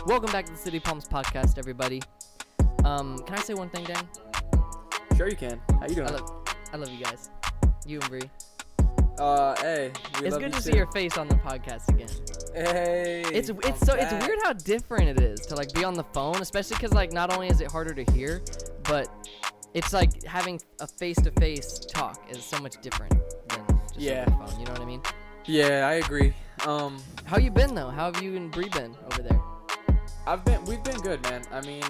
Welcome back to the City Palms podcast, everybody. Can I say one thing, Dan? Sure you can. How you doing? I love you guys. You and Bree. Hey. It's good to see your face on the podcast again. Hey. It's weird how different it is to like be on the phone, especially because like not only is it harder to hear, but it's like having a face-to-face talk is so much different than just over the phone. You know what I mean? Yeah, I agree. How you been though? How have you and Bree been over there? We've been good, man. I mean,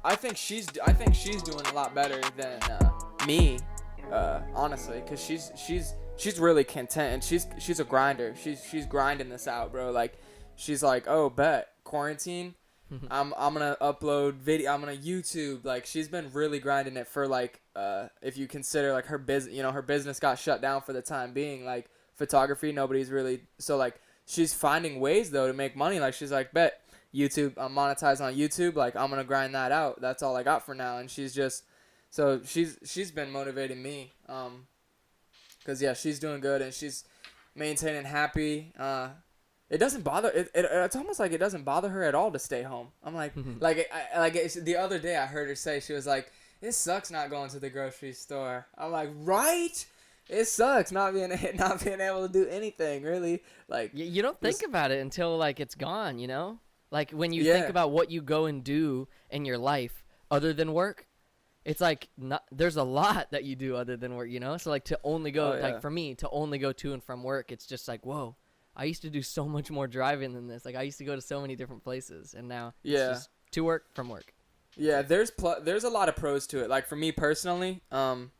I think she's doing a lot better than me, honestly, cause she's really content and she's a grinder. She's grinding this out, bro. Like, she's like, oh, bet quarantine. I'm gonna upload video. I'm gonna YouTube. Like, she's been really grinding it for like, if you consider like her business got shut down for the time being. Like, photography, nobody's really, so like she's finding ways though to make money. Like, she's like, bet YouTube, I'm monetized on YouTube. Like, I'm gonna grind that out. That's all I got for now. And she's been motivating me. Cause yeah, she's doing good and she's maintaining happy. It doesn't bother. It's almost like it doesn't bother her at all to stay home. I'm like, the other day I heard her say, she was like, "It sucks not going to the grocery store." I'm like, right? It sucks not being able to do anything really. Like, you don't think about it until like it's gone, you know? Like when you think about what you go and do in your life other than work, it's like there's a lot that you do other than work, you know? So like to only go like for me to only go to and from work, it's just like, whoa, I used to do so much more driving than this. Like I used to go to so many different places, and now it's just to work from work. Yeah, there's a lot of pros to it. Like for me personally, it's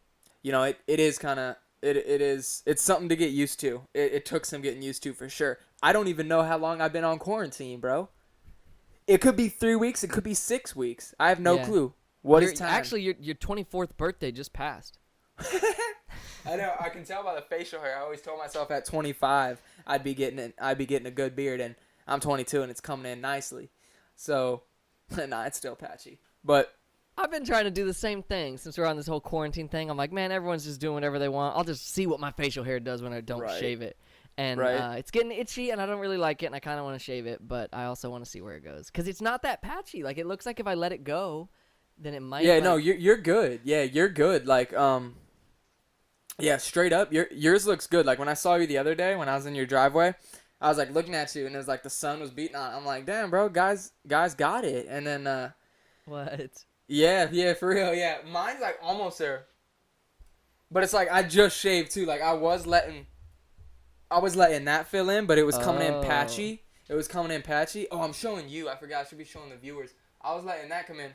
something to get used to. It took some getting used to for sure. I don't even know how long I've been on quarantine, bro. It could be 3 weeks. It could be 6 weeks. I have no clue. What is time? Actually, your 24th birthday just passed. I know. I can tell by the facial hair. I always told myself at 25 I'd be getting a good beard, and I'm 22 and it's coming in nicely. So, nah, it's still patchy. But I've been trying to do the same thing since we're on this whole quarantine thing. I'm like, man, everyone's just doing whatever they want. I'll just see what my facial hair does when I don't shave it. And it's getting itchy, and I don't really like it, and I kind of want to shave it, but I also want to see where it goes. Because it's not that patchy. Like, it looks like if I let it go, then it might. Yeah, no, you're good. Yeah, you're good. Like, yeah, straight up, yours looks good. Like, when I saw you the other day when I was in your driveway, I was, like, looking at you, and it was like the sun was beating on it. I'm like, damn, bro, guys got it. And then, What? Yeah, for real, yeah. Mine's, like, almost there. But it's like I just shaved, too. Like, I was letting that fill in, but it was coming in patchy. Oh, I'm showing you. I forgot. I should be showing the viewers. I was letting that come in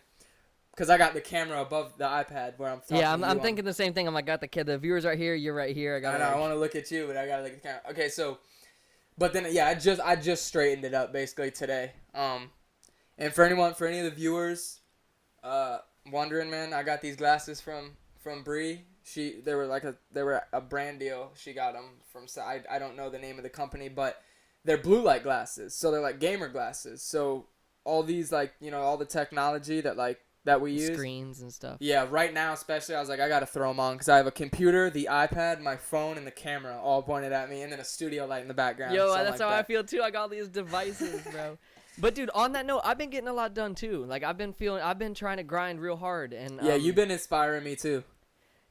because I got the camera above the iPad where I'm talking. Yeah, I'm thinking the same thing. I'm like, got the viewers right here. You're right here. I want to look at you, but I got to look at the camera. Okay, so, but then, yeah, I just straightened it up basically today. And for any of the viewers wondering, man, I got these glasses from Bree. They were a brand deal. She got them from, I don't know the name of the company, but they're blue light glasses. So they're like gamer glasses. So all these, like, you know, all the technology that we use. Screens and stuff. Yeah, right now especially, I was like, I got to throw them on because I have a computer, the iPad, my phone, and the camera all pointed at me, and then a studio light in the background. Yo, that's how I feel too. I got all these devices, bro. But dude, on that note, I've been getting a lot done too. Like I've been trying to grind real hard, and yeah, you've been inspiring me too.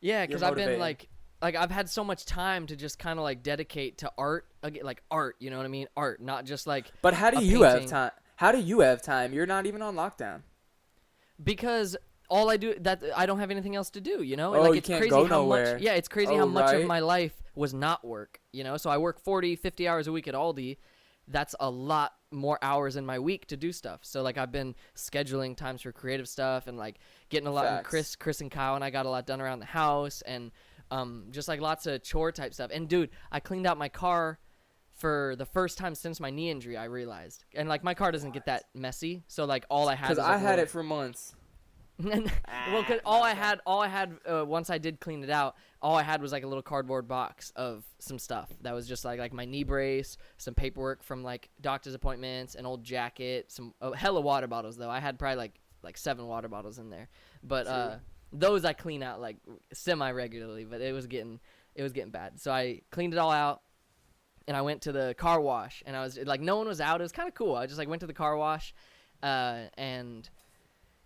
Yeah, because I've been like I've had so much time to just kind of like dedicate to art, like art. You know what I mean? Art, not just like. But how do you have time? How do you have time? You're not even on lockdown. Because all I do I don't have anything else to do. You know? Oh, like, you it's can't crazy go how nowhere. much. Yeah, it's crazy how much of my life was not work. You know, so I work 40, 50 hours a week at Aldi. That's a lot more hours in my week to do stuff. So like I've been scheduling times for creative stuff and like getting a lot. And Chris and Kyle and I got a lot done around the house and just like lots of chore type stuff. And dude, I cleaned out my car for the first time since my knee injury. I realized, and like my car doesn't get that messy. So like all I had because I had it for months. Well, cause all I had once I did clean it out, all I had was like a little cardboard box of some stuff that was just like my knee brace, some paperwork from like doctor's appointments, an old jacket, some hella water bottles though. I had probably like 7 water bottles in there, but those I clean out like semi regularly. But it was getting bad, so I cleaned it all out. and I went to the car wash, and I was like, no one was out. It was kind of cool. I just like went to the car wash, and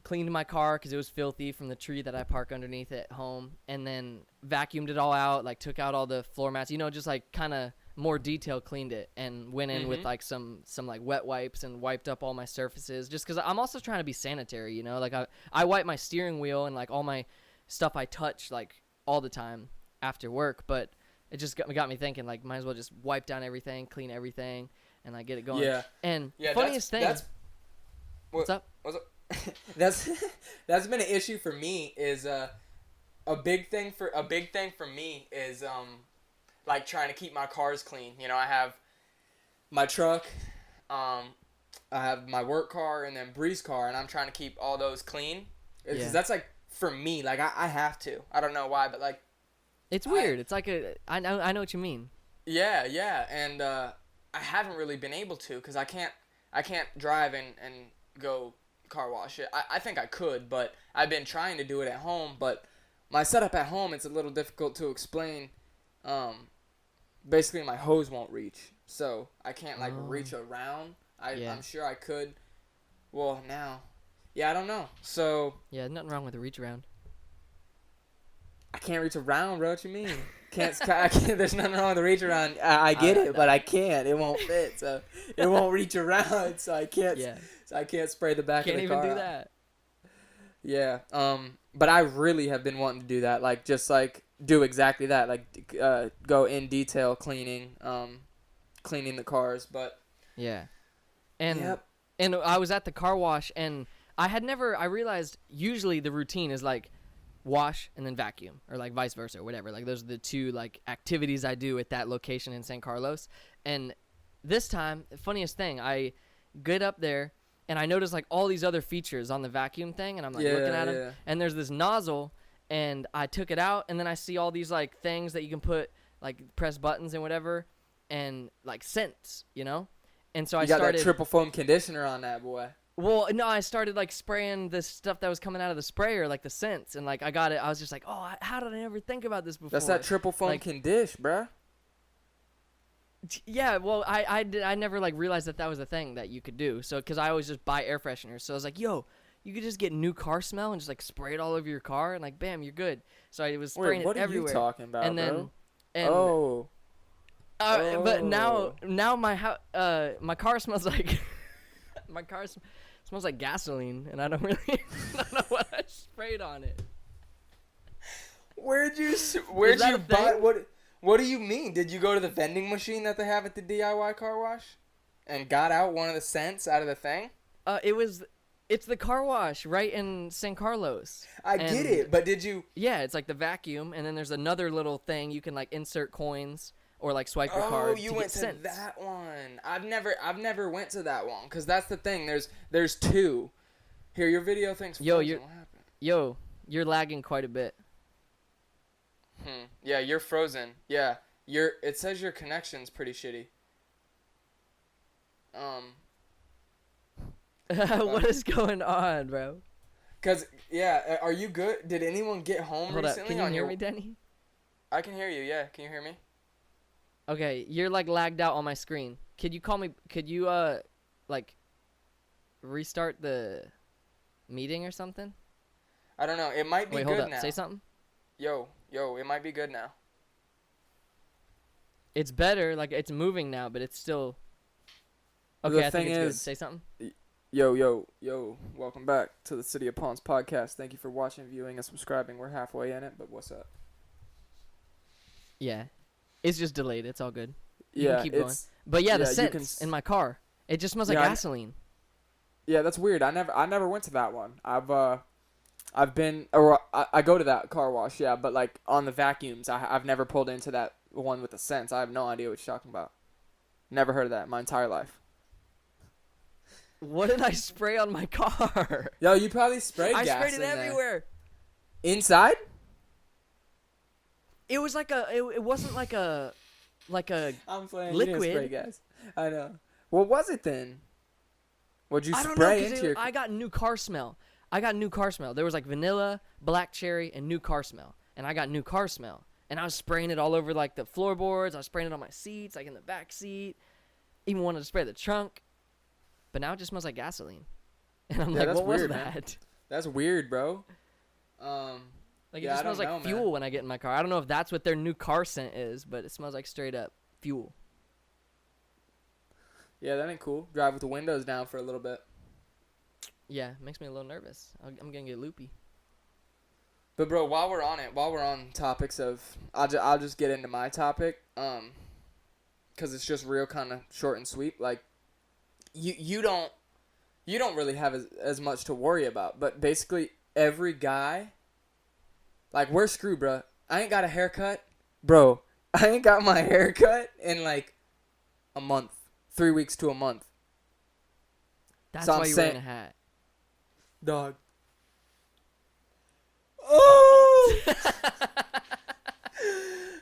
cleaned my car because it was filthy from the tree that I park underneath at home, and then vacuumed it all out, like took out all the floor mats, just like kind of more detail cleaned it, and went in with like some like wet wipes and wiped up all my surfaces, just because I'm also trying to be sanitary, like I wipe my steering wheel and like all my stuff I touch like all the time after work, but it just got me thinking, like, might as well just wipe down everything, clean everything, and like get it going. And funniest thing, what's up? That's been an issue for me. Is a big thing for me is like trying to keep my cars clean. I have my truck, I have my work car, and then Bree's car, and I'm trying to keep all those clean because that's like for me, like I have to. I don't know why, but like it's weird. It's like I know what you mean. Yeah, and I haven't really been able to because I can't drive and go car wash it. I think I could, but I've been trying to do it at home, but my setup at home, it's a little difficult to explain. Basically my hose won't reach, so I can't like reach around. I'm sure I could. Well, now, I don't know. So nothing wrong with a reach around. I can't reach around, bro. What you mean? I can't. There's nothing wrong with the reach around. I get it, but I can't. It won't fit, so it won't reach around. So I can't. Yeah. So I can't spray the back of the car. Can't even do that. Yeah. But I really have been wanting to do that. Like, just like do exactly that. Like, go in detail cleaning, cleaning the cars. But yeah. And and I was at the car wash, and I realized usually the routine is like wash and then vacuum, or like vice versa or whatever. Like those are the two like activities I do at that location in San Carlos. And this time, the funniest thing, I get up there and I notice like all these other features on the vacuum thing, and I'm like looking at them, and there's this nozzle, and I took it out, and then I see all these like things that you can put, like press buttons and whatever, and like scents, and so I started that triple foam conditioner on that boy. Well, no, I started like spraying the stuff that was coming out of the sprayer, like the scents, and like I got it. I was just like, oh, how did I never think about this before? That's that triple foam condish, bruh. Yeah, well, I never like realized that was a thing that you could do. So, because I always just buy air fresheners, so I was like, yo, you could just get new car smell and just like spray it all over your car, and like, bam, you're good. So I was spraying it everywhere. What are you talking about, and then, bro? But now my car smells like smells like gasoline, and I don't know what I sprayed on it. Where'd you buy? What do you mean? Did you go to the vending machine that they have at the DIY car wash, and got out one of the scents out of the thing? It's the car wash right in San Carlos. I get it, but did you? Yeah, it's like the vacuum, and then there's another little thing you can like insert coins or like swipe your card. Oh, you went to that one. I've never went to that one, because that's the thing. There's two. Here, your video thing's frozen. You're lagging quite a bit. Yeah, you're frozen. Yeah, it says your connection's pretty shitty. What is going on, bro? Cause are you good? Did anyone get home recently? Hold up, can you hear me, Denny? I can hear you. Yeah, can you hear me? Okay, you're like lagged out on my screen. Could you call me? Could you like restart the meeting or something? I don't know. It might be good now. Wait, hold up. Say something. Yo, it might be good now. It's better. Like it's moving now, but it's still. Okay, I think it's good. Say something. Yo, welcome back to the City of Palms podcast. Thank you for watching, viewing, and subscribing. We're halfway in it, but what's up? Yeah, it's just delayed. It's all good. You can keep going. But the scents in my car, it just smells like gasoline. Yeah, that's weird. I never went to that one. I've been, or I go to that car wash, but like on the vacuums, I've never pulled into that one with the scents. I have no idea what you're talking about. Never heard of that in my entire life. What did I spray on my car? Yo, you probably sprayed gas. I sprayed it everywhere. Inside? It was like it wasn't like a I'm playing. Liquid. You didn't spray gas. I know. What was it then? What'd you spray into your? I got new car smell. There was like vanilla, black cherry, and new car smell. And I got new car smell. And I was spraying it all over like the floorboards. I was spraying it on my seats, like in the back seat. Even wanted to spray the trunk. But now it just smells like gasoline. And I'm like, what was that? Man. That's weird, bro. Like, it just smells like fuel when I get in my car. I don't know if that's what their new car scent is, but it smells like straight up fuel. Yeah, that ain't cool. Drive with the windows down for a little bit. Yeah, makes me a little nervous. I'm going to get loopy. But, bro, while we're on topics of, I'll just get into my topic, because it's just real kind of short and sweet. Like, you don't really have as much to worry about. But basically, every guy, like, we're screwed, bro. I ain't got a haircut. Bro, I ain't got my haircut in, like, a month. 3 weeks to a month. That's why you're wearing a hat. Dog. Oh!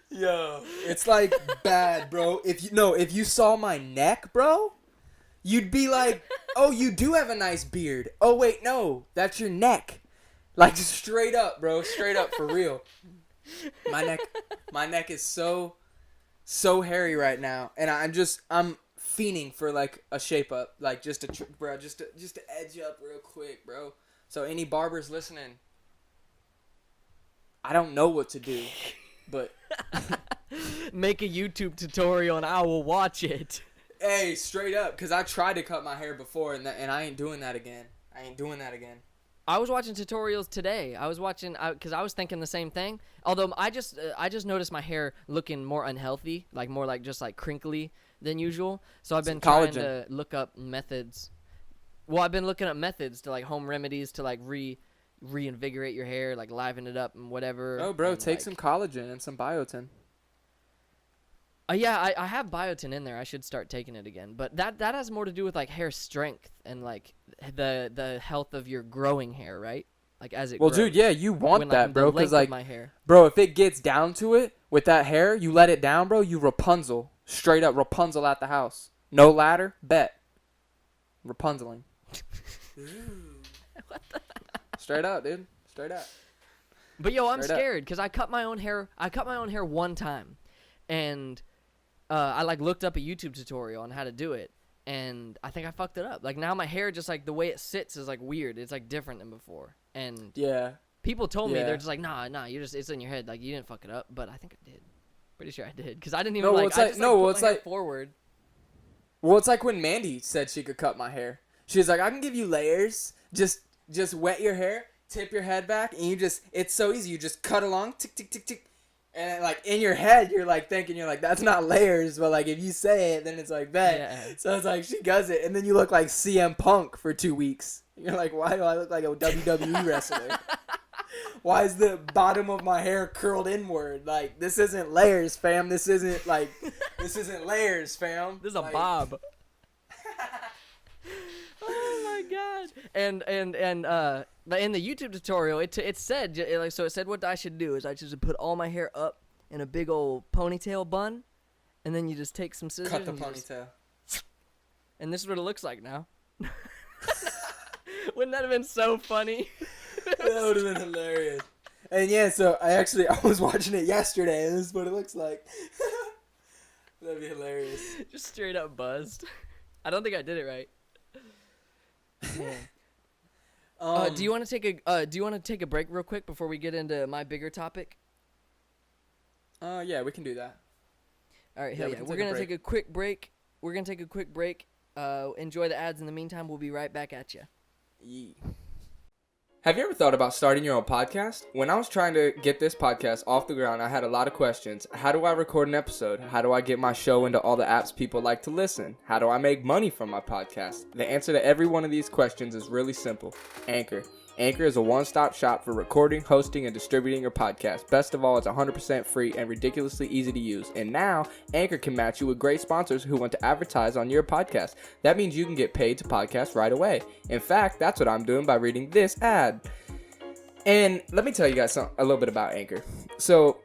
Yo, it's like bad, bro. If you saw my neck, bro, you'd be like, oh, you do have a nice beard. Oh, wait, no, that's your neck. Like, straight up, bro. Straight up, for real. My neck is so hairy right now. And I'm fiending for, like, a shape up. Like, just to edge up real quick, bro. So, any barbers listening, I don't know what to do, but... Make a YouTube tutorial and I will watch it. Hey, straight up, because I tried to cut my hair before, and I ain't doing that again. I was watching tutorials today. I was watching because I was thinking the same thing. Although I just noticed my hair looking more unhealthy, like more like just like crinkly than usual. So I've been trying to look up methods. Well, I've been looking up methods to like home remedies to like reinvigorate your hair, like liven it up and whatever. Oh, bro, and take some collagen and some biotin. Yeah, I have biotin in there. I should start taking it again. But that has more to do with like hair strength and like the health of your growing hair, right? Like as it grows. Dude, yeah, you want that, bro, because like my hair. Bro, if it gets down to it with that hair, you let it down, bro, you Rapunzel. Straight up Rapunzel at the house. No ladder, bet. Rapunzeling. What the? Straight up, dude. Straight up. But yo, I'm scared because I cut my own hair. I cut my own hair one time, and I like looked up a YouTube tutorial on how to do it, and I think I fucked it up. Like now my hair just like the way it sits is like weird. It's like different than before. And yeah, people told me they're just like, nah, it's in your head. Like you didn't fuck it up, but I think I did. Pretty sure I did because I didn't even put my hair forward. Well, it's like when Mandy said she could cut my hair. She was like, I can give you layers. Just wet your hair, tip your head back, and it's so easy. You just cut along, tick, tick, tick, tick. And, like, in your head, you're, like, thinking, that's not layers. But, like, if you say it, then it's like that. Yeah. So it's like, she does it. And then you look like CM Punk for 2 weeks. You're like, why do I look like a WWE wrestler? Why is the bottom of my hair curled inward? Like, this isn't layers, fam. This isn't layers, fam. This is a bob. Oh my god! And in the YouTube tutorial, it said what I should do is I should put all my hair up in a big old ponytail bun, and then you just take some scissors. Cut the ponytail. And this is what it looks like now. Wouldn't that have been so funny? That would have been hilarious. And yeah, so I was watching it yesterday, and this is what it looks like. That'd be hilarious. Just straight up buzzed. I don't think I did it right. Do you want to take a break real quick before we get into my bigger topic? Yeah, we can do that. All right, hell yeah. We're going to take a quick break. Enjoy the ads in the meantime. We'll be right back at you. Yeah. Have you ever thought about starting your own podcast? When I was trying to get this podcast off the ground, I had a lot of questions. How do I record an episode? How do I get my show into all the apps people like to listen? How do I make money from my podcast? The answer to every one of these questions is really simple. Anchor. Anchor is a one-stop shop for recording, hosting, and distributing your podcast. Best of all, it's 100% free and ridiculously easy to use. And now, Anchor can match you with great sponsors who want to advertise on your podcast. That means you can get paid to podcast right away. In fact, that's what I'm doing by reading this ad. And let me tell you guys a little bit about Anchor. So,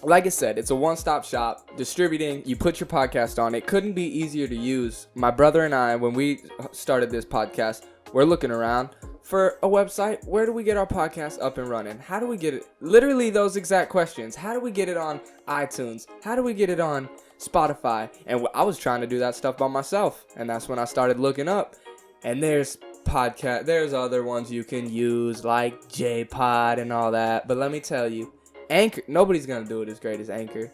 like I said, it's a one-stop shop, distributing, you put your podcast on. It couldn't be easier to use. My brother and I, when we started this podcast, we're looking around for a website. Where do we get our podcast up and running? How do we get it? Literally those exact questions. How do we get it on iTunes? How do we get it on Spotify? And I was trying to do that stuff by myself. And that's when I started looking up. And there's other ones you can use like J-Pod and all that. But let me tell you, Anchor, nobody's going to do it as great as Anchor.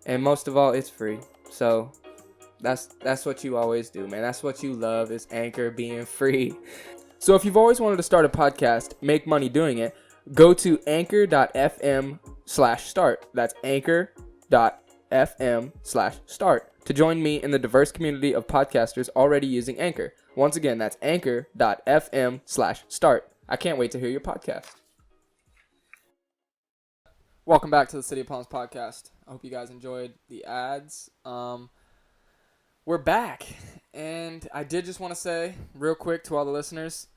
And most of all, it's free. So that's what you always do, man. That's what you love, is Anchor being free. So if you've always wanted to start a podcast, make money doing it, go to anchor.fm/start. That's anchor.fm/start to join me in the diverse community of podcasters already using Anchor. Once again, that's anchor.fm/start. I can't wait to hear your podcast. Welcome back to the City of Palms podcast. I hope you guys enjoyed the ads. We're back, and I did just want to say real quick to all the listeners,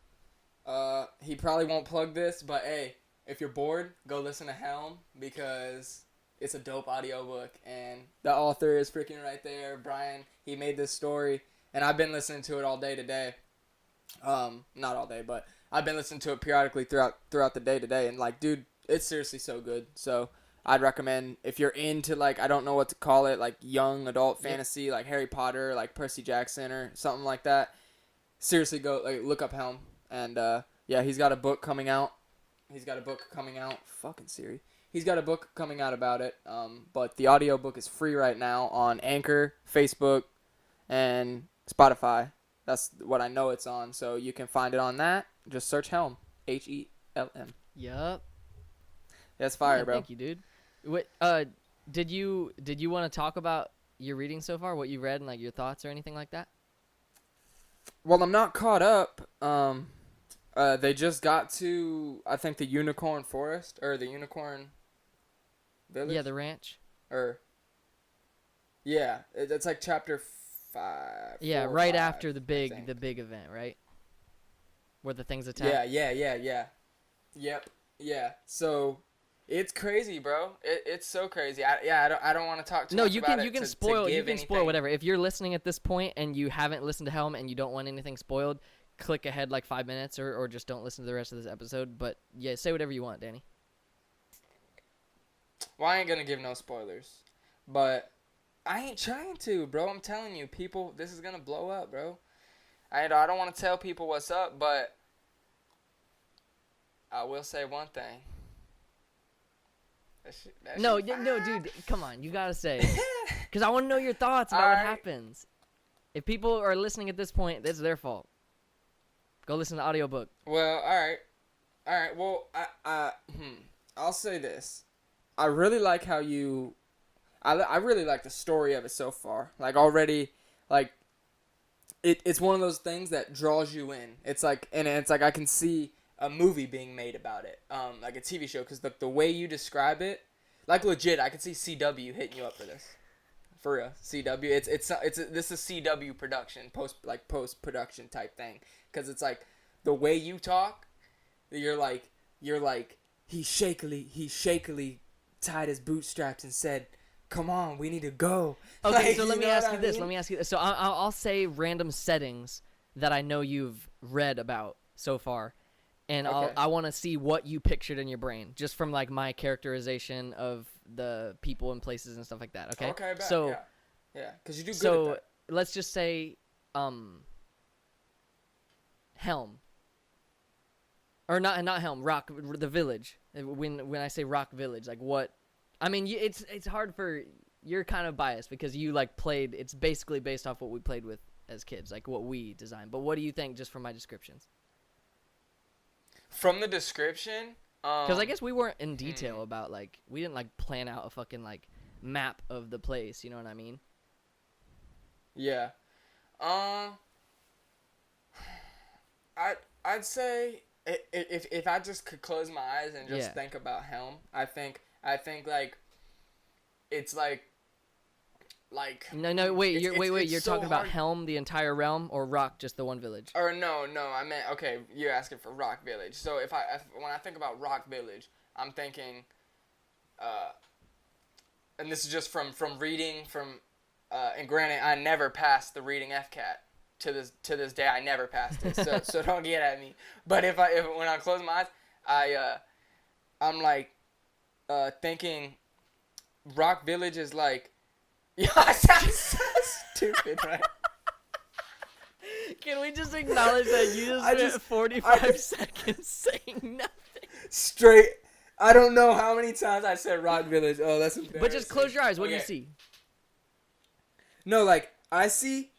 he probably won't plug this, but hey, if you're bored, go listen to HELM, because it's a dope audiobook, and the author is freaking right there. Brian, he made this story, and I've been listening to it all day today. Not all day, but I've been listening to it periodically throughout the day today, and like, dude, it's seriously so good. So I'd recommend, if you're into, like, I don't know what to call it, like young adult fantasy, like Harry Potter, like Percy Jackson or something like that, seriously go, like, look up HELM. And yeah, he's got a book coming out. Fucking Siri. He's got a book coming out about it. But the audiobook is free right now on Anchor, Facebook, and Spotify. That's what I know it's on. So you can find it on that. Just search HELM. HELM. Yup. That's fire, bro. Thank you, dude. What did you want to talk about your reading so far? What you read and like your thoughts or anything like that? Well, I'm not caught up. They just got to, I think, the Unicorn Forest, or the Unicorn Village. Yeah, the ranch. Yeah, it's like chapter 5. Yeah, 4 right 5, after the big event, right? Where the things attack. Yeah. Yep. Yeah. So it's crazy, bro. It's so crazy. I don't want to talk too much about it. You can spoil whatever. If you're listening at this point and you haven't listened to HELM and you don't want anything spoiled, click ahead like 5 minutes or just don't listen to the rest of this episode. But yeah, say whatever you want, Danny. Well, I ain't gonna give no spoilers, but I ain't trying to, bro. I'm telling you, people, this is gonna blow up, bro. I don't want to tell people what's up, but I will say one thing. No, dude, come on, you gotta say, because I want to know your thoughts about what happens. If people are listening at this point, it's their fault. Go listen to the audiobook. Well, all right. Well, I'll say this. I really like how you. I really like the story of it so far. Like already, like it's one of those things that draws you in. It's like, and it's like I can see a movie being made about it, like a TV show, because the way you describe it, like legit, I could see CW hitting you up for this, for real. CW, this is CW production, post production type thing, because it's like the way you talk, you're like he shakily tied his bootstraps and said, "Come on, we need to go." Okay, so let me ask you this. So I'll say random settings that I know you've read about so far. And okay. I want to see what you pictured in your brain, just from like my characterization of the people and places and stuff like that. Okay. Okay. So yeah, because you do good so at that. Let's just say, HELM, or not HELM, Rock, the village. When I say Rock Village, like what? I mean, it's hard for, you're kind of biased because you like played. It's basically based off what we played with as kids, like what we designed. But what do you think just from my descriptions? From the description, because I guess we weren't in detail about, like, we didn't like plan out a fucking like map of the place, you know what I mean? Yeah. I'd say if I just could close my eyes and just think about HELM, I think like it's like no wait you're so talking about HELM, the entire realm, or Rock, just the one village? Or no I meant, okay, you're asking for Rock Village. So when I think about Rock Village, I'm thinking and this is just from reading and granted I never passed the reading FCAT, to this day I never passed it. So don't get at me. But if when I close my eyes, I'm like thinking Rock Village is like, yeah, I sound so stupid, right? Can we just acknowledge that you just spent 45 seconds saying nothing? Straight. I don't know how many times I said Rock Village. Oh, that's embarrassing. But just close your eyes. What do you see? No, like I see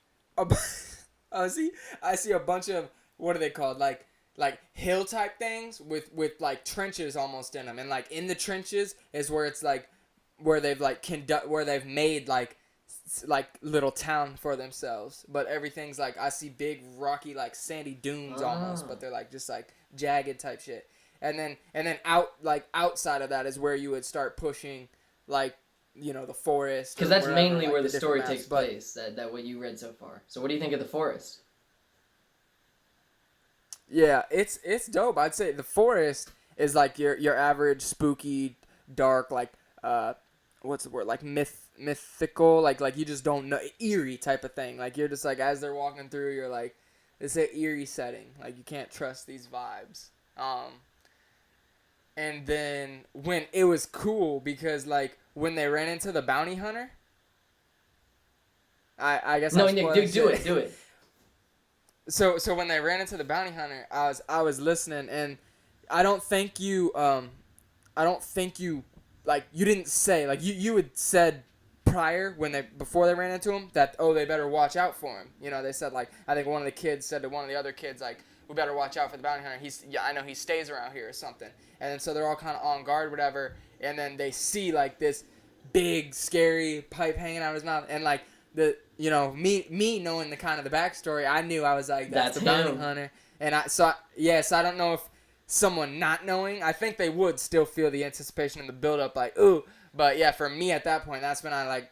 I see a bunch of, what are they called? Like hill type things with like trenches almost in them, and like in the trenches is where it's like where they've like where they've made like little town for themselves, but everything's like, I see big rocky like sandy dunes almost, but they're like just like jagged type shit. And then outside of that is where you would start pushing, like, you know, the forest. Because that's mainly where the story takes place. That what you read so far. So what do you think of the forest? Yeah, it's dope. I'd say the forest is like your average spooky, dark, like what's the word? Like mythical, like you just don't know, eerie type of thing. Like you're just like, as they're walking through, you're like, it's an eerie setting. Like you can't trust these vibes. And then when it was cool because like when they ran into the bounty hunter, I guess no, Nick, do it. So when they ran into the bounty hunter, I was listening, and I don't think you like, you didn't say, like, you had said prior before they ran into him that, oh, they better watch out for him. You know, they said, like, I think one of the kids said to one of the other kids, like, we better watch out for the bounty hunter. I know he stays around here or something. And then so they're all kind of on guard, whatever. And then they see like this big, scary pipe hanging out of his mouth. And like me knowing the kind of the backstory, I knew, I was like, that's the bounty hunter. And so I don't know if someone not knowing, I think they would still feel the anticipation and the build up, like, ooh. But yeah, for me at that point, that's when I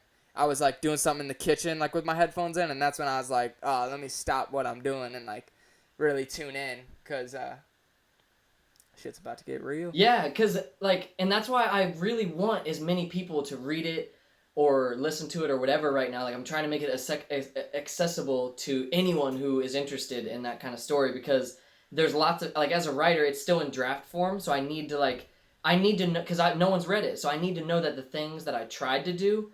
was like doing something in the kitchen, like with my headphones in. And that's when I was like, oh, let me stop what I'm doing and like really tune in, because shit's about to get real. Yeah, because like, and that's why I really want as many people to read it or listen to it or whatever right now. Like, I'm trying to make it accessible to anyone who is interested in that kind of story, because there's lots of, like, as a writer, it's still in draft form, so I need to know, because no one's read it, so I need to know that the things that I tried to do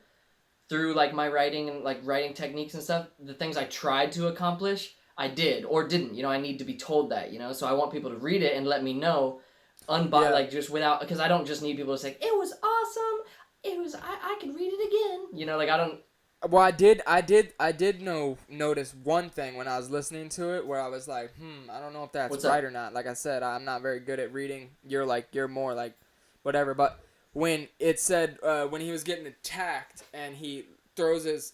through like my writing and like writing techniques and stuff, the things I tried to accomplish, I did or didn't. You know, I need to be told that, you know, so I want people to read it and let me know, like, just without, because I don't just need people to say, it was awesome, I could read it again, you know, like, I don't. Well, I did notice one thing when I was listening to it, where I was like, I don't know if that's right or not. Like I said, I'm not very good at reading. You're more like whatever. But when it said when he was getting attacked and he throws his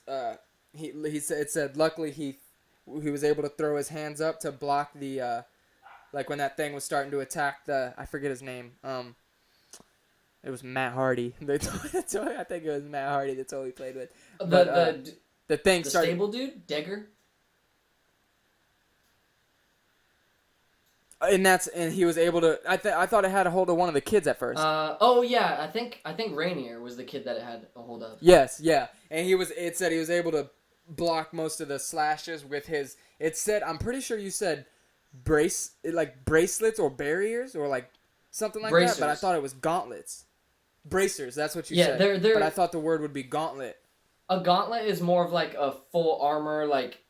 it said luckily he was able to throw his hands up to block the like when that thing was starting to attack I forget his name. It was Matt Hardy. I think it was Matt Hardy that's all he played with. But, the thing the started. Stable dude, Degger. And he was able to. I thought it had a hold of one of the kids at first. Oh yeah, I think Rainier was the kid that it had a hold of. Yes, yeah, and it said he was able to block most of the slashes with his. It said, I'm pretty sure you said bracelets or barriers or like something like bracers. That, but I thought it was gauntlets. Bracers, that's what you said. They're, but I thought the word would be gauntlet. A gauntlet is more of like a full armor, like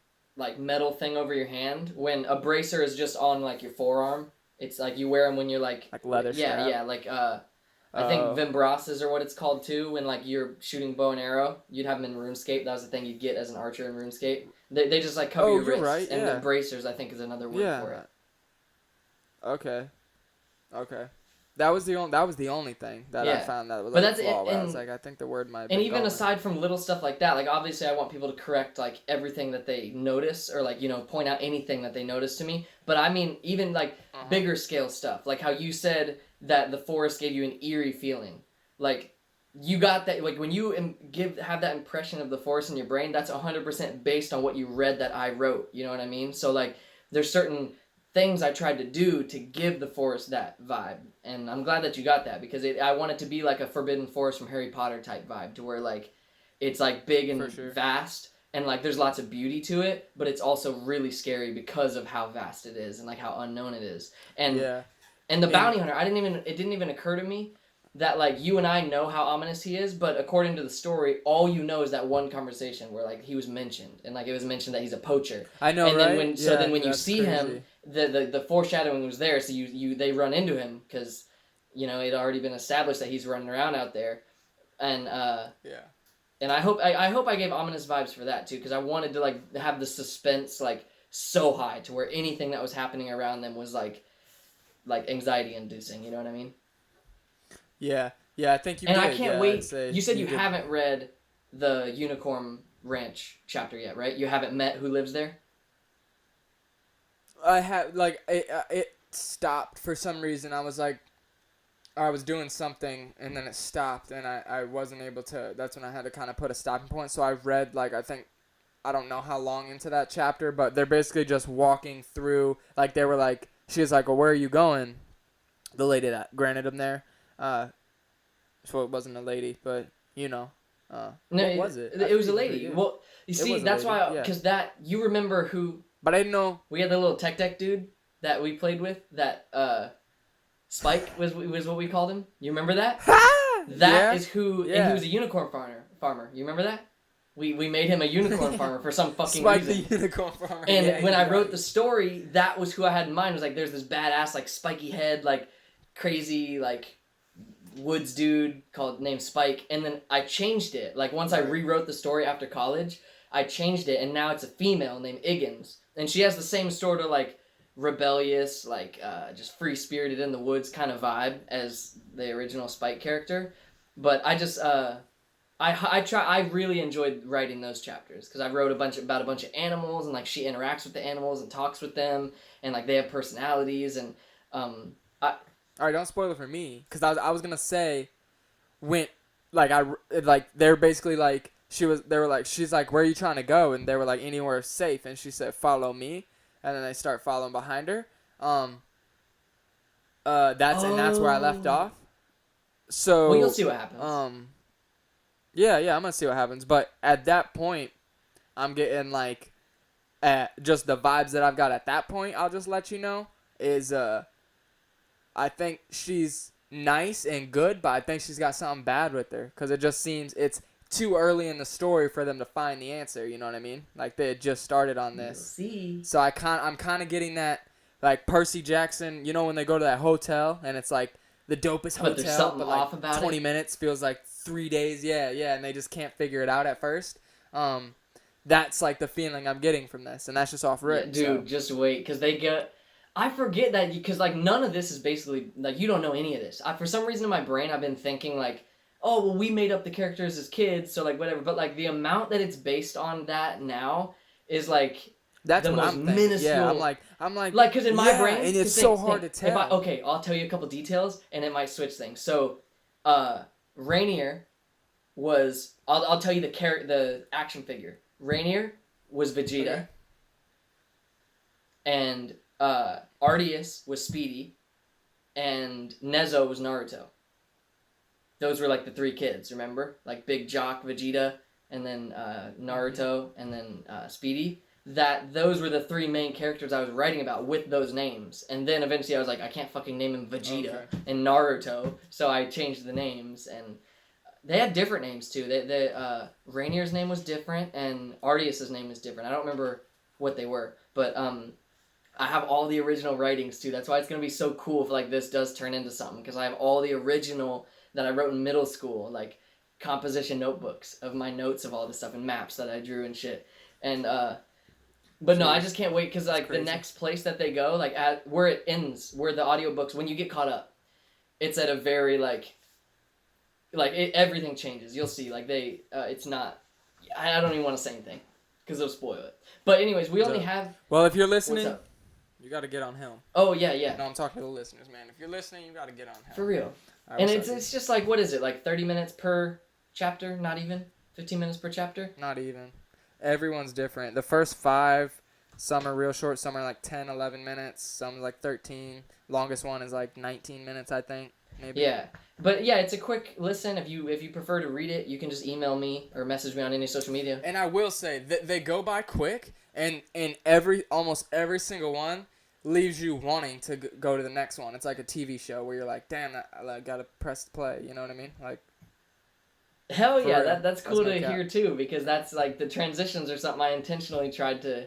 metal thing over your hand. When a bracer is just on like your forearm. It's like you wear them when you're like leather strap. Yeah, like I think vimbrasses are what it's called too. When like you're shooting bow and arrow, you'd have them in RuneScape. That was the thing you'd get as an archer in RuneScape. They just like cover your wrists. Right, yeah. And the bracers, I think, is another word for it. Okay. That was the only thing that I found that was like a flaw. I was like, I think the word might. And even aside from little stuff like that, like obviously I want people to correct like everything that they notice, or like, you know, point out anything that they notice to me. But I mean, even like bigger scale stuff, like how you said that the forest gave you an eerie feeling. Like you got that, like when you have that impression of the forest in your brain, that's 100% based on what you read that I wrote. You know what I mean? So like there's certain things I tried to do to give the forest that vibe, and I'm glad that you got that, because I want it to be like a Forbidden Forest from Harry Potter type vibe, to where like it's like big and vast, and like there's lots of beauty to it, but it's also really scary because of how vast it is and like how unknown it is. And and the bounty hunter, it didn't even occur to me that like you and I know how ominous he is, but according to the story, all you know is that one conversation where like he was mentioned, and like it was mentioned that he's a poacher. I know, and right? Then when you see crazy. him, the foreshadowing was there, so they run into him because it had already been established that he's running around out there, and and I hope I gave ominous vibes for that too, because I wanted to like have the suspense like so high to where anything that was happening around them was like anxiety inducing. You know what I mean? Yeah, I think you and did. I can't wait. You said you did. haven't read the Unicorn Ranch chapter yet, right? You haven't met who lives there? I had, like, it stopped for some reason. I was doing something, and then it stopped, and I wasn't able to, that's when I had to kind of put a stopping point. So I read, like, I don't know how long into that chapter, but they're basically just walking through, like, they were like, she was like, well, where are you going? The lady that granted him there. So it wasn't a lady, but No, what was it? It was a lady. Well, you see, that's why, because you remember who. But I didn't know. We had the little tech deck dude that we played with. That Spike was what we called him. You remember that? That is who. Yeah. And he was a unicorn farmer. You remember that? We made him a unicorn farmer for some fucking Spike reason. the unicorn farmer. And when I wrote the story, that was who I had in mind. It was like there's this badass like spiky head like crazy like woods dude named Spike, and then I changed it. Like once I rewrote the story after college, I changed it, and now it's a female named Iggins, and she has the same sort of like rebellious, like just free spirited in the woods kind of vibe as the original Spike character. But I just I really enjoyed writing those chapters because I wrote about a bunch of animals, and like she interacts with the animals and talks with them, and like they have personalities, and all right, don't spoil it for me, because I was gonna say, they're basically like they were like, she's like, where are you trying to go? And they were like, anywhere safe, and she said, follow me, and then they start following behind her. That's where I left off. So well, you'll see what happens. Yeah, I'm gonna see what happens, but at that point, I'm getting like, just the vibes that I've got at that point. I'll just let you know is I think she's nice and good, but I think she's got something bad with her, because it just seems it's too early in the story for them to find the answer. You know what I mean? Like they had just started on this. You'll see. So I'm kind of getting that, like Percy Jackson. You know when they go to that hotel and it's like the dopest hotel, there's something like off about 20 minutes feels like 3 days. Yeah, and they just can't figure it out at first. That's like the feeling I'm getting from this, and that's just off rip. Yeah, dude, just wait, because they get. I forget that because like none of this is basically like you don't know any of this. For some reason in my brain I've been thinking like, oh well, we made up the characters as kids, so like whatever. But like the amount that it's based on that now is like that's the what most I'm thinking. minuscule. Yeah, I'm like because in my brain, and it's so hard to tell. Okay, I'll tell you a couple details, and it might switch things. So, Rainier was I'll tell you the action figure. Rainier was Vegeta. Okay. And Arceus was Speedy, and Nezo was Naruto. Those were like the 3 kids, remember? Like Big Jock, Vegeta, and then Naruto, and then Speedy. Those were the 3 main characters I was writing about with those names. And then eventually I was like, I can't fucking name him Vegeta and Naruto, so I changed the names, and they had different names too. Rainier's name was different, and Arceus's name was different. I don't remember what they were, but I have all the original writings too. That's why it's gonna be so cool if like this does turn into something, because I have all the original that I wrote in middle school, like composition notebooks of my notes of all this stuff and maps that I drew and shit. And but no, I just can't wait, because like the next place that they go, like where it ends, where the audiobooks, when you get caught up, it's at a very everything changes. You'll see, like it's not. I don't even want to say anything because they'll spoil it. But anyways, we only have. Well, if you're listening, you got to get on HELM. Oh yeah. No, I'm talking to the listeners, man. If you're listening, you got to get on HELM. For real. And it's just like, what is it, like 30 minutes per chapter? Not even 15 minutes per chapter. Not even. Everyone's different. The first 5, some are real short. Some are like 10, 11 minutes. Some are like 13. Longest one is like 19 minutes, I think. maybe. Yeah. But yeah, it's a quick listen. If you prefer to read it, you can just email me or message me on any social media. And I will say that they go by quick, and almost every single one leaves you wanting to go to the next one. It's like a TV show where you're like, damn, I gotta press play. You know what I mean? Like, Hell yeah, real. that's cool no to cap. hear too, because that's like the transitions are something I intentionally tried to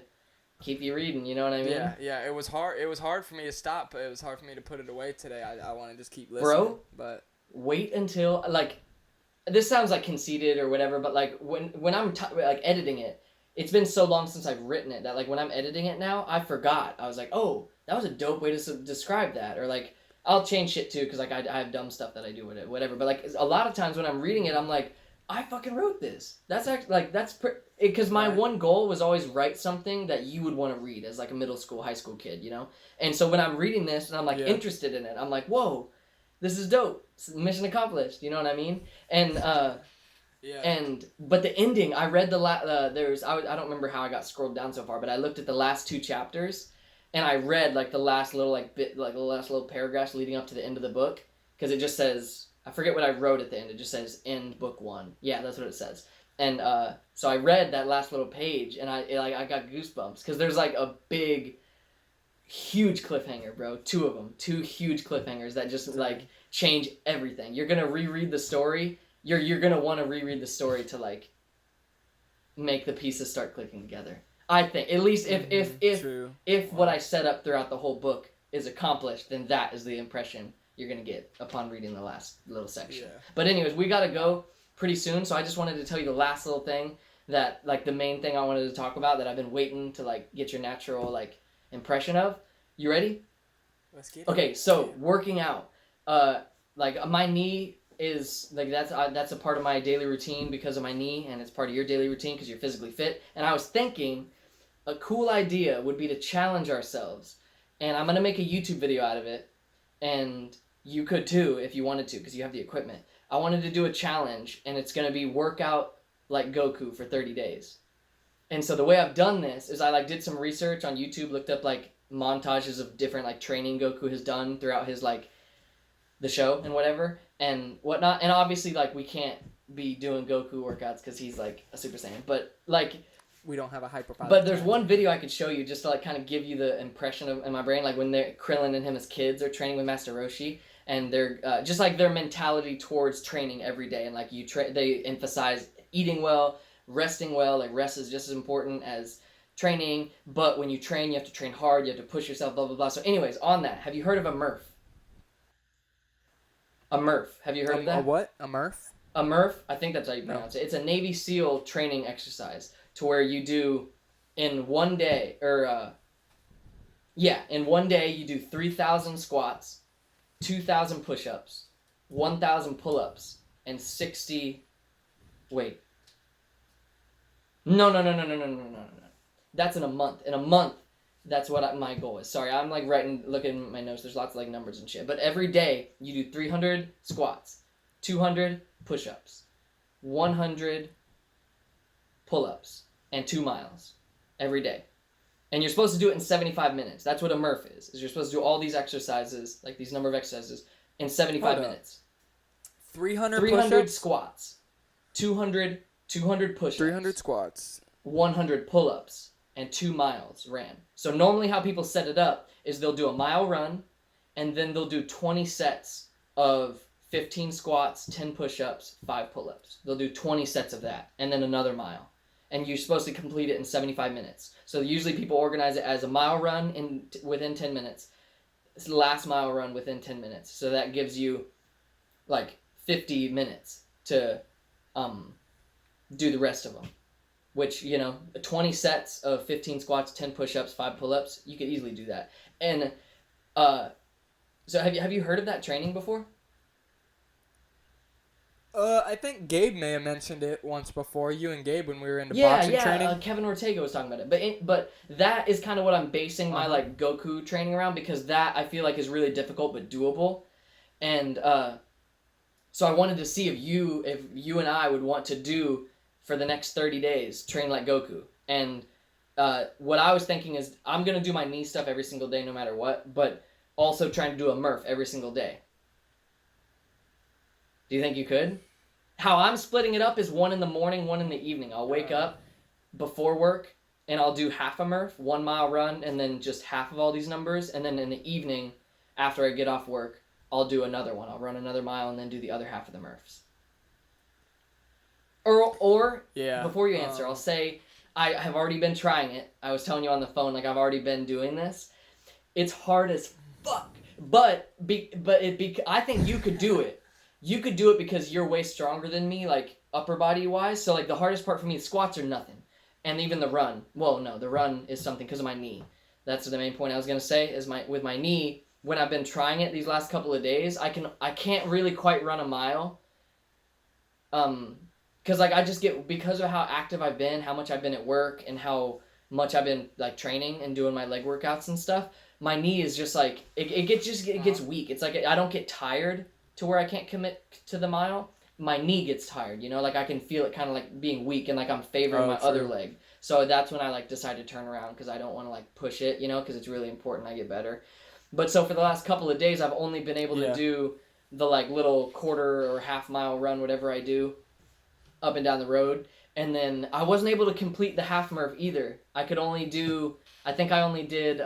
keep you reading. You know what I mean? Yeah. It was hard. It was hard for me to stop, but it was hard for me to put it away today. I want to just keep listening. Bro, but wait until like. This sounds like conceited or whatever, but like when I'm like editing it, it's been so long since I've written it that like when I'm editing it now, I forgot. I was like, oh, that was a dope way to describe that, or like I'll change shit too because like I have dumb stuff that I do with it, whatever. But like a lot of times when I'm reading it, I'm like, I fucking wrote this. That's actually like that's because my one goal was always write something that you would want to read as like a middle school, high school kid, you know. And so when I'm reading this and I'm like interested in it, I'm like, whoa. This is dope. Mission accomplished. You know what I mean? And but the ending, I read I don't remember how I got scrolled down so far, but I looked at the last 2 chapters, and I read like the last little the last little paragraphs leading up to the end of the book, because it just says, I forget what I wrote at the end. It just says end book 1. Yeah, that's what it says. And so I read that last little page, and I got goosebumps because there's like a big. Huge cliffhanger, bro. 2 of them. 2 huge cliffhangers that just like change everything. You're gonna reread the story. You're gonna want to reread the story to like make the pieces start clicking together. I think at least if what I set up throughout the whole book is accomplished, then that is the impression you're gonna get upon reading the last little section. Yeah. But anyways, we gotta go pretty soon, so I just wanted to tell you the last little thing that like the main thing I wanted to talk about that I've been waiting to like get your natural like impression of. You ready? Let's get it. Okay, so working out. Like my knee is like that's a part of my daily routine because of my knee, and it's part of your daily routine because you're physically fit. And I was thinking a cool idea would be to challenge ourselves. And I'm gonna make a YouTube video out of it, and you could too if you wanted to because you have the equipment. I wanted to do a challenge, and it's gonna be workout like Goku for 30 days. And so the way I've done this is I like did some research on YouTube, looked up like montages of different like training Goku has done throughout his like the show and whatever and whatnot. And obviously like we can't be doing Goku workouts because he's like a Super Saiyan, but like we don't have a hyper. But there's one video I could show you just to like kind of give you the impression of in my brain, like when they're Krillin and him as kids are training with Master Roshi, and they're just like their mentality towards training every day, and like they emphasize eating well, resting well. Like rest is just as important as training, but when you train, you have to train hard, you have to push yourself, blah, blah, blah. So anyways, on that, have you heard of a Murph? A Murph. Have you heard of that? A what? A Murph? A Murph, I think that's how you pronounce it. It's a Navy SEAL training exercise to where you do in one day, in one day you do 3,000 squats, 2,000 push-ups, 1,000 pull-ups, and 60... Wait. No. That's in a month. In a month, that's what my goal is. Sorry, I'm like looking at my notes. There's lots of like numbers and shit. But every day, you do 300 squats, 200 push-ups, 100 pull-ups, and 2 miles every day. And you're supposed to do it in 75 minutes. That's what a Murph is you're supposed to do all these exercises, like these number of exercises, in 75 minutes. 300 squats, 200 push-ups. 300 squats. 100 pull-ups, and 2 miles ran. So normally how people set it up is they'll do a mile run, and then they'll do 20 sets of 15 squats, 10 push-ups, 5 pull-ups. They'll do 20 sets of that, and then another mile. And you're supposed to complete it in 75 minutes. So usually people organize it as a mile run within 10 minutes. It's the last mile run within 10 minutes. So that gives you like 50 minutes to do the rest of them. Which, 20 sets of 15 squats, 10 push-ups, 5 pull-ups, you could easily do that. And so have you heard of that training before? I think Gabe may have mentioned it once before. You and Gabe when we were into boxing training. Yeah. Kevin Ortega was talking about it. But that is kind of what I'm basing my like Goku training around, because that I feel like is really difficult but doable. And so I wanted to see if you and I would want to do for the next 30 days train like Goku. And what I was thinking is I'm gonna do my knee stuff every single day no matter what, but also trying to do a Murph every single day. Do you think you could? How I'm splitting it up is 1 in the morning, 1 in the evening. I'll wake up before work and I'll do half a Murph, 1 mile run, and then just half of all these numbers. And then in the evening, after I get off work, I'll do another one. I'll run another mile and then do the other half of the Murphs. Or before you answer, I'll say I have already been trying it. I was telling you on the phone, like I've already been doing this. It's hard as fuck, but I think you could do it. You could do it because you're way stronger than me, like upper body wise. So like the hardest part for me, squats are nothing, and even the run. Well, no, the run is something because of my knee. That's the main point I was gonna say. Is with my knee, when I've been trying it these last couple of days, I can't really quite run a mile. Because like I just get, because of how active I've been, how much I've been at work, and how much I've been like training and doing my leg workouts and stuff, my knee is just like it gets weak. It's like I don't get tired to where I can't commit to the mile. My knee gets tired, you know, like I can feel it kind of like being weak, and like I'm favoring my other leg. So that's when I like decide to turn around, because I don't want to like push it, you know, because it's really important I get better. But so for the last couple of days, I've only been able to do the like little quarter or half mile run, whatever I do, up and down the road. And then I wasn't able to complete the half Murph either. I could only do, I think I only did,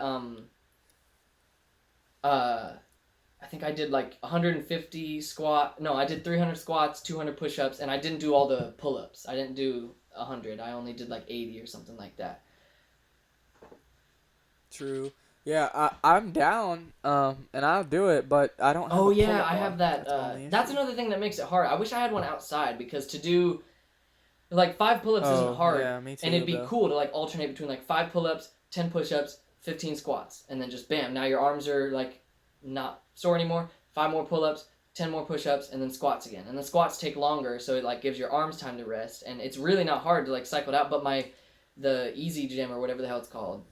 I think I did like 150 squat. No, I did 300 squats, 200 push-ups, and I didn't do all the pull-ups. I didn't do 100. I only did like 80 or something like that. True. Yeah, I'm down, and I'll do it, but I don't have I have that. That's another thing that makes it hard. I wish I had one outside, because to do like 5 pull-ups isn't hard. Yeah, me too, and it'd be cool to like alternate between like 5 pull-ups, 10 push-ups, 15 squats, and then just bam, now your arms are like not sore anymore. 5 more pull-ups, 10 more push-ups, and then squats again. And the squats take longer, so it like gives your arms time to rest, and it's really not hard to like cycle it out. But the Easy Gym or whatever the hell it's called,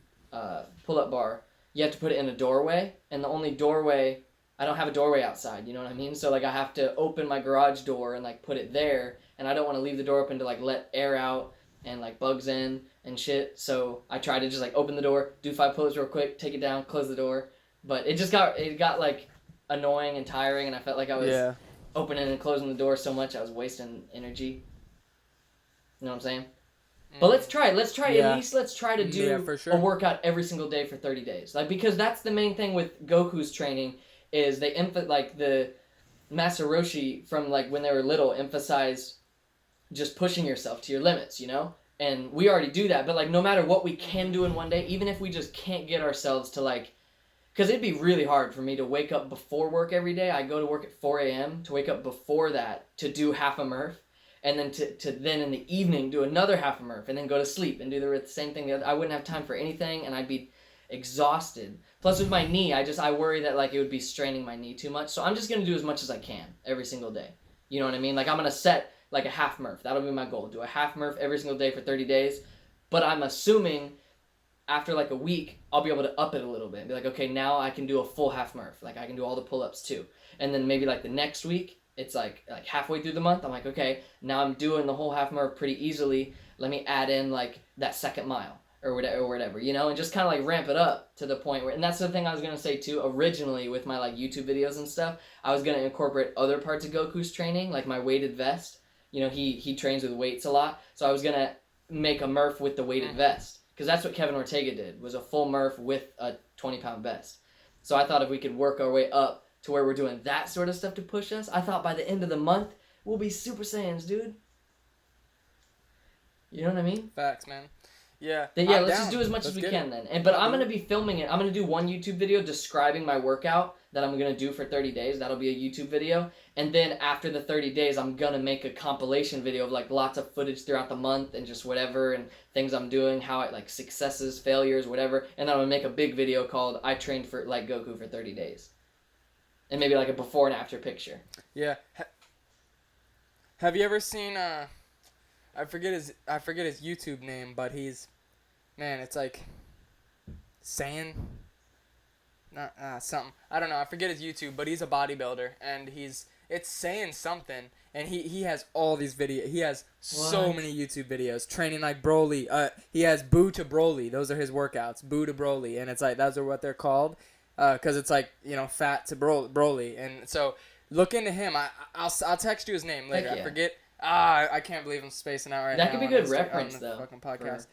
pull-up bar, you have to put it in a doorway, and the only doorway, I don't have a doorway outside, you know what I mean? So like I have to open my garage door and like put it there, and I don't want to leave the door open to like let air out and like bugs in and shit. So I try to just like open the door, do 5 pull-ups real quick, take it down, close the door. But it got like annoying and tiring, and I felt like I was opening and closing the door so much I was wasting energy. You know what I'm saying? But let's try it. At least let's try to do for sure. a workout every single day for 30 days. Like, because that's the main thing with Goku's training, is they like the Master Roshi from like when they were little emphasized just pushing yourself to your limits, you know? And we already do that, but like no matter what we can do in one day, even if we just can't get ourselves to like, because it'd be really hard for me to wake up before work every day. I go to work at 4 a.m. to wake up before that to do half a Murph, and then to then in the evening do another half a Murph, and then go to sleep and do the same thing. I wouldn't have time for anything, and I'd be exhausted. Plus with my knee, I worry that like it would be straining my knee too much. So I'm just going to do as much as I can every single day. You know what I mean? Like I'm going to set like a half Murph. That'll be my goal. Do a half Murph every single day for 30 days. But I'm assuming after like a week, I'll be able to up it a little bit and be like, okay, now I can do a full half Murph. Like I can do all the pull-ups too. And then maybe like the next week, it's like halfway through the month, I'm like, okay, now I'm doing the whole half Murph pretty easily. Let me add in like that second mile or whatever, you know, and just kind of like ramp it up to the point where, and that's the thing I was going to say too, originally with my like YouTube videos and stuff, I was going to incorporate other parts of Goku's training, like my weighted vest. You know, he trains with weights a lot. So I was going to make a Murph with the weighted vest. Because that's what Kevin Ortega did, was a full Murph with a 20-pound vest. So I thought if we could work our way up to where we're doing that sort of stuff to push us, I thought by the end of the month, we'll be Super Saiyans, dude. You know what I mean? Facts, man. Yeah. Let's just do as much as we can then. But I'm going to be filming it. I'm going to do one YouTube video describing my workout that I'm going to do for 30 days. That'll be a YouTube video. And then after the 30 days, I'm going to make a compilation video of like lots of footage throughout the month and just whatever and things I'm doing, how I like successes, failures, whatever. And then I'm going to make a big video called I Trained for like Goku for 30 days. And maybe like a before and after picture. Yeah. Have you ever seen I forget his YouTube name, but he's, man, it's like Saiyan, not something. I don't know. I forget his YouTube, but he's a bodybuilder, and it's saying something, and he has all these videos. He has so many YouTube videos training like Broly. He has Boo to Broly. Those are his workouts, Boo to Broly, and it's like those are what they're called, because it's like, you know, fat to Broly, and so look into him. I'll text you his name later. Heck yeah. I forget. I can't believe I'm spacing out right now. That could be on good Insta- reference on the though. fucking podcast. for-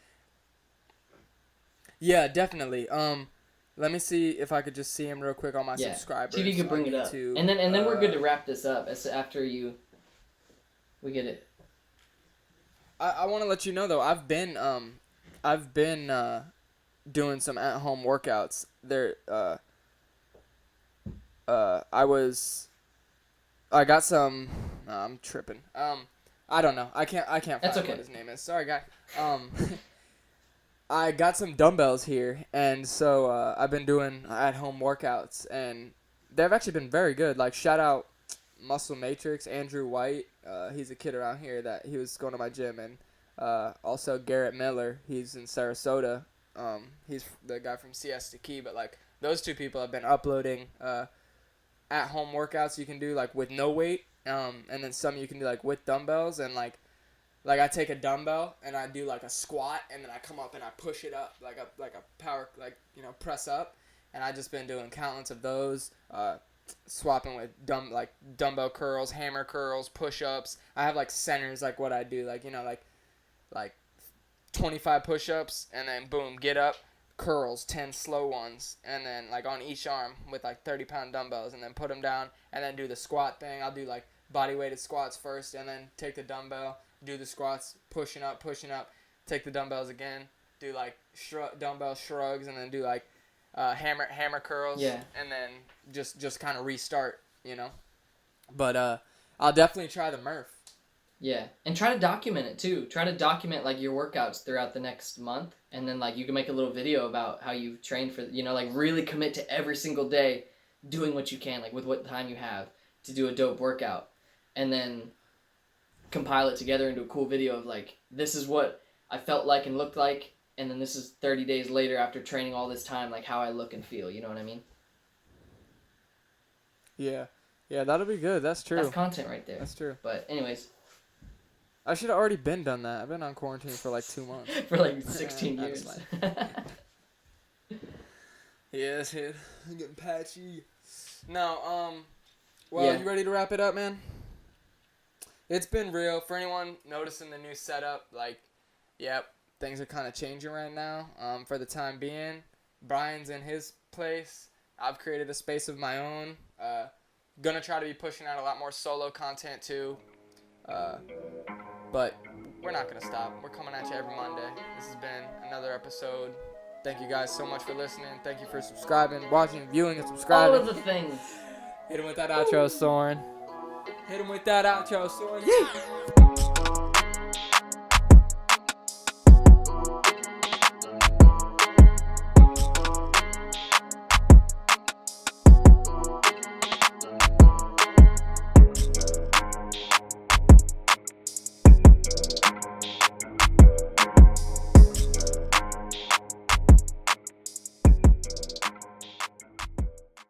Yeah, definitely. Let me see if I could just see him real quick on my Yeah. subscribers. See if you could bring on it up, YouTube. and then we're good to wrap this up. After we get it. I want to let you know though. I've been doing some at home workouts. I got some. I'm tripping. I don't know. I can't That's find okay. what his name is. Sorry, guy. I got some dumbbells here, and so I've been doing at home workouts, and they've actually been very good. Like shout out Muscle Matrix, Andrew White. He's a kid around here that he was going to my gym, and also Garrett Miller. He's in Sarasota. He's the guy from Siesta Key, but like those two people have been uploading at home workouts you can do like with no weight, and then some you can do like with dumbbells, and like I take a dumbbell and I do like a squat, and then I come up and I push it up like a power, like, you know, press up, and I just been doing countless of those, swapping with dumbbell curls, hammer curls, push-ups. I have like centers, like what I do, like, you know, like 25 push-ups, and then boom, get up, curls, 10 slow ones, and then like on each arm with like 30-pound dumbbells, and then put them down, and then do the squat thing. I'll do like body weighted squats first, and then take the dumbbell, do the squats, pushing up, take the dumbbells again, do like dumbbell shrugs, and then do like hammer curls, Yeah. and then just kind of restart, you know. But I'll definitely try the Murph. Yeah, and try to document it too. Try to document like your workouts throughout the next month, and then like you can make a little video about how you trained for, you know, like really commit to every single day doing what you can, like with what time you have to do a dope workout, and then compile it together into a cool video of like, this is what I felt like and looked like, and then this is 30 days later after training all this time, like how I look and feel, you know what I mean? Yeah, that'll be good. That's true. That's content right there. That's true. But anyways, I should have already been done that. I've been on quarantine for like 2 months. for like 16 I'm years. just Yeah, shit. I'm getting patchy. No, well, Yeah. You ready to wrap it up, man? It's been real. For anyone noticing the new setup, like, yep, things are kind of changing right now. For the time being, Brian's in his place. I've created a space of my own. Gonna try to be pushing out a lot more solo content too. But we're not gonna stop. We're coming at you every Monday. This has been another episode. Thank you guys so much for listening. Thank you for subscribing, watching, viewing, and All subscribing. of the things. Hit him with that outro, Soren. Hit him with that outro, Soren. Yeah.